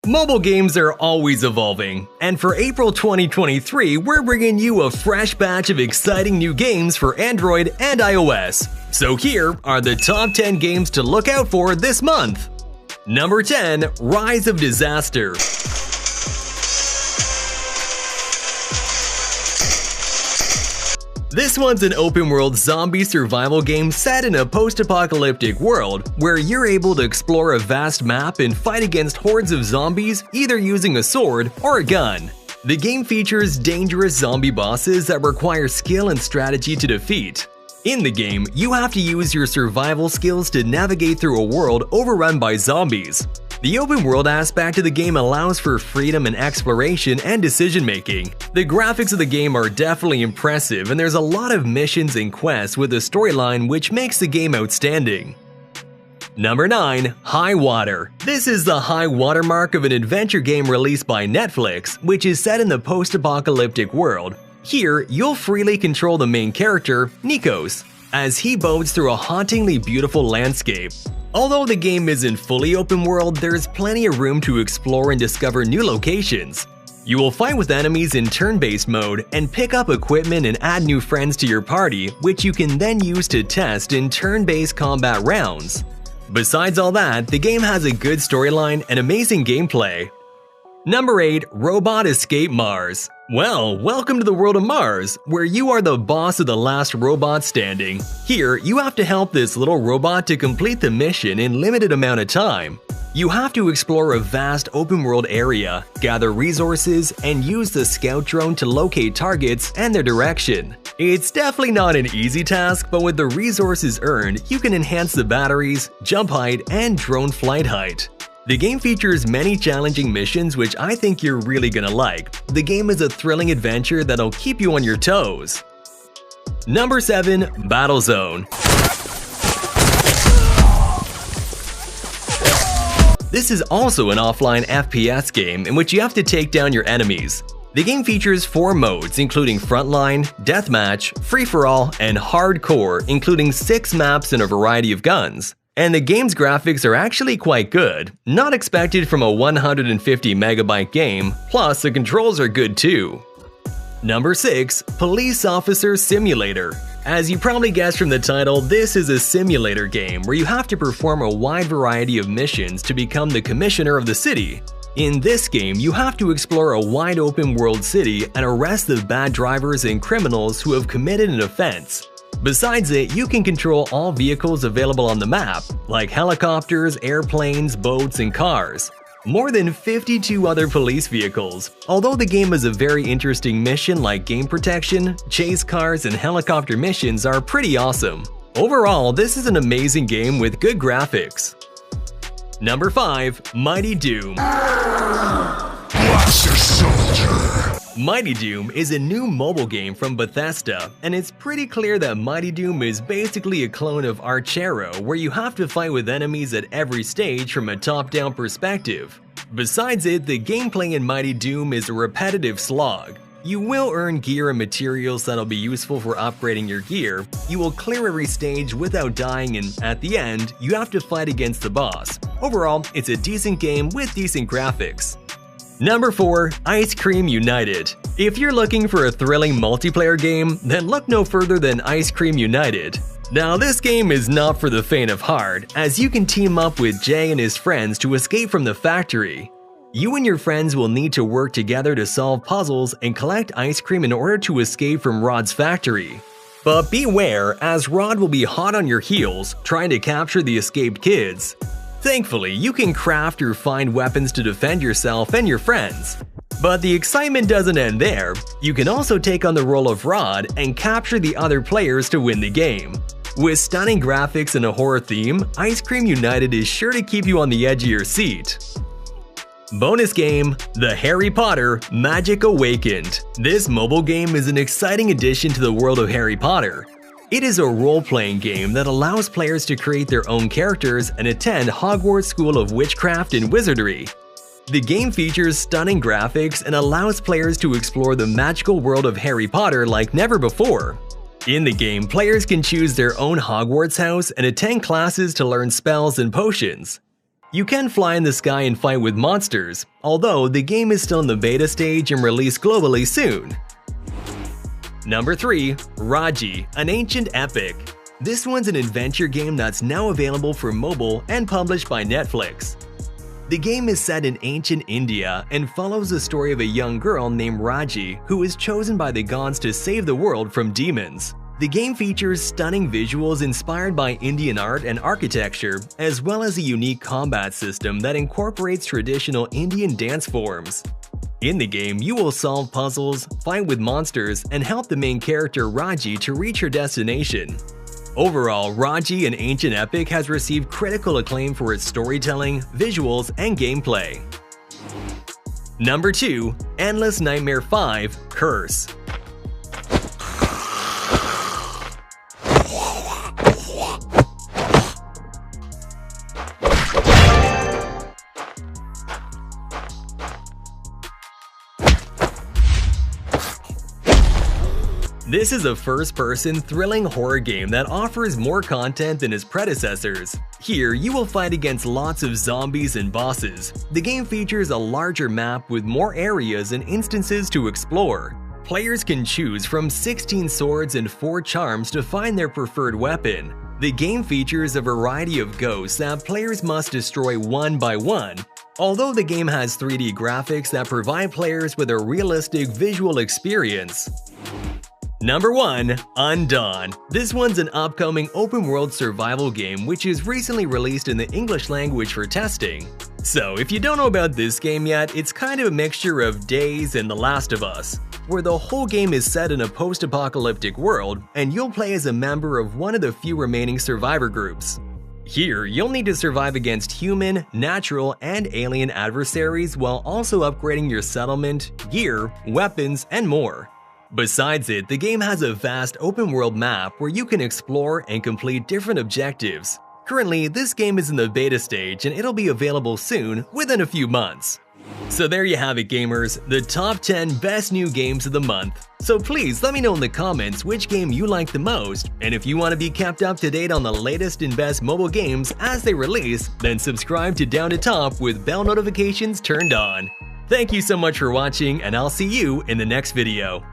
Mobile games are always evolving, and for April 2023, we're bringing you a fresh batch of exciting new games for Android and iOS. So here are the top 10 games to look out for this month. Number 10. Rise of Disaster. This one's an open-world zombie survival game set in a post-apocalyptic world where you're able to explore a vast map and fight against hordes of zombies either using a sword or a gun. The game features dangerous zombie bosses that require skill and strategy to defeat. In the game, you have to use your survival skills to navigate through a world overrun by zombies. The open-world aspect of the game allows for freedom and exploration and decision-making. The graphics of the game are definitely impressive, and there's a lot of missions and quests with a storyline which makes the game outstanding. Number 9. High Water. This is the high watermark of an adventure game released by Netflix, which is set in the post-apocalyptic world. Here, you'll freely control the main character, Nikos, as he boats through a hauntingly beautiful landscape. Although the game isn't fully open world, there's plenty of room to explore and discover new locations. You will fight with enemies in turn-based mode and pick up equipment and add new friends to your party, which you can then use to test in turn-based combat rounds. Besides all that, the game has a good storyline and amazing gameplay. Number 8. Robot Escape Mars. Well, welcome to the world of Mars, where you are the boss of the last robot standing. Here, you have to help this little robot to complete the mission in limited amount of time. You have to explore a vast open-world area, gather resources, and use the scout drone to locate targets and their direction. It's definitely not an easy task, but with the resources earned, you can enhance the batteries, jump height, and drone flight height. The game features many challenging missions which I think you're really gonna like. The game is a thrilling adventure that'll keep you on your toes. Number 7. Battlezone. This is also an offline FPS game in which you have to take down your enemies. The game features 4 modes including Frontline, Deathmatch, Free-for-all, and Hardcore, including 6 maps and a variety of guns. And the game's graphics are actually quite good, not expected from a 150 megabyte game, plus the controls are good too. Number 6. Police Officer Simulator. As you probably guessed from the title, this is a simulator game where you have to perform a wide variety of missions to become the commissioner of the city. In this game, you have to explore a wide open world city and arrest the bad drivers and criminals who have committed an offense. Besides it, you can control all vehicles available on the map, like helicopters, airplanes, boats, and cars. More than 52 other police vehicles. Although the game has a very interesting mission like game protection, chase cars, and helicopter missions are pretty awesome. Overall, this is an amazing game with good graphics. Number 5. Mighty Doom. Blaster Soldier. Mighty Doom is a new mobile game from Bethesda, and it's pretty clear that Mighty Doom is basically a clone of Archero, where you have to fight with enemies at every stage from a top-down perspective. Besides it, the gameplay in Mighty Doom is a repetitive slog. You will earn gear and materials that'll be useful for upgrading your gear, you will clear every stage without dying, and at the end, you have to fight against the boss. Overall, it's a decent game with decent graphics. Number 4. Ice Cream United. If you're looking for a thrilling multiplayer game, then look no further than Ice Cream United. Now this game is not for the faint of heart, as you can team up with Jay and his friends to escape from the factory. You and your friends will need to work together to solve puzzles and collect ice cream in order to escape from Rod's factory. But beware, as Rod will be hot on your heels trying to capture the escaped kids. Thankfully, you can craft or find weapons to defend yourself and your friends. But the excitement doesn't end there. You can also take on the role of Rod and capture the other players to win the game. With stunning graphics and a horror theme, Ice Cream United is sure to keep you on the edge of your seat. Bonus game, The Harry Potter Magic Awakened. This mobile game is an exciting addition to the world of Harry Potter. It is a role-playing game that allows players to create their own characters and attend Hogwarts School of Witchcraft and Wizardry. The game features stunning graphics and allows players to explore the magical world of Harry Potter like never before. In the game, players can choose their own Hogwarts house and attend classes to learn spells and potions. You can fly in the sky and fight with monsters, although the game is still in the beta stage and released globally soon. Number 3. Raji, an ancient epic. This one's an adventure game that's now available for mobile and published by Netflix. The game is set in ancient India and follows the story of a young girl named Raji who is chosen by the gods to save the world from demons. The game features stunning visuals inspired by Indian art and architecture, as well as a unique combat system that incorporates traditional Indian dance forms. In the game, you will solve puzzles, fight with monsters, and help the main character Raji to reach her destination. Overall, Raji, an ancient epic, has received critical acclaim for its storytelling, visuals, and gameplay. Number 2. Endless Nightmare 5: Curse. This is a first-person, thrilling horror game that offers more content than its predecessors. Here, you will fight against lots of zombies and bosses. The game features a larger map with more areas and instances to explore. Players can choose from 16 swords and 4 charms to find their preferred weapon. The game features a variety of ghosts that players must destroy one by one. Although the game has 3D graphics that provide players with a realistic visual experience. Number 1. Undawn. This one's an upcoming open-world survival game which is recently released in the English language for testing. So if you don't know about this game yet, it's kind of a mixture of Days and The Last of Us, where the whole game is set in a post-apocalyptic world and you'll play as a member of one of the few remaining survivor groups. Here, you'll need to survive against human, natural, and alien adversaries while also upgrading your settlement, gear, weapons, and more. Besides it, the game has a vast open-world map where you can explore and complete different objectives. Currently, this game is in the beta stage and it'll be available soon, within a few months. So there you have it, gamers, the top 10 best new games of the month. So please let me know in the comments which game you like the most, and if you want to be kept up to date on the latest and best mobile games as they release, then subscribe to Down to Top with bell notifications turned on. Thank you so much for watching, and I'll see you in the next video.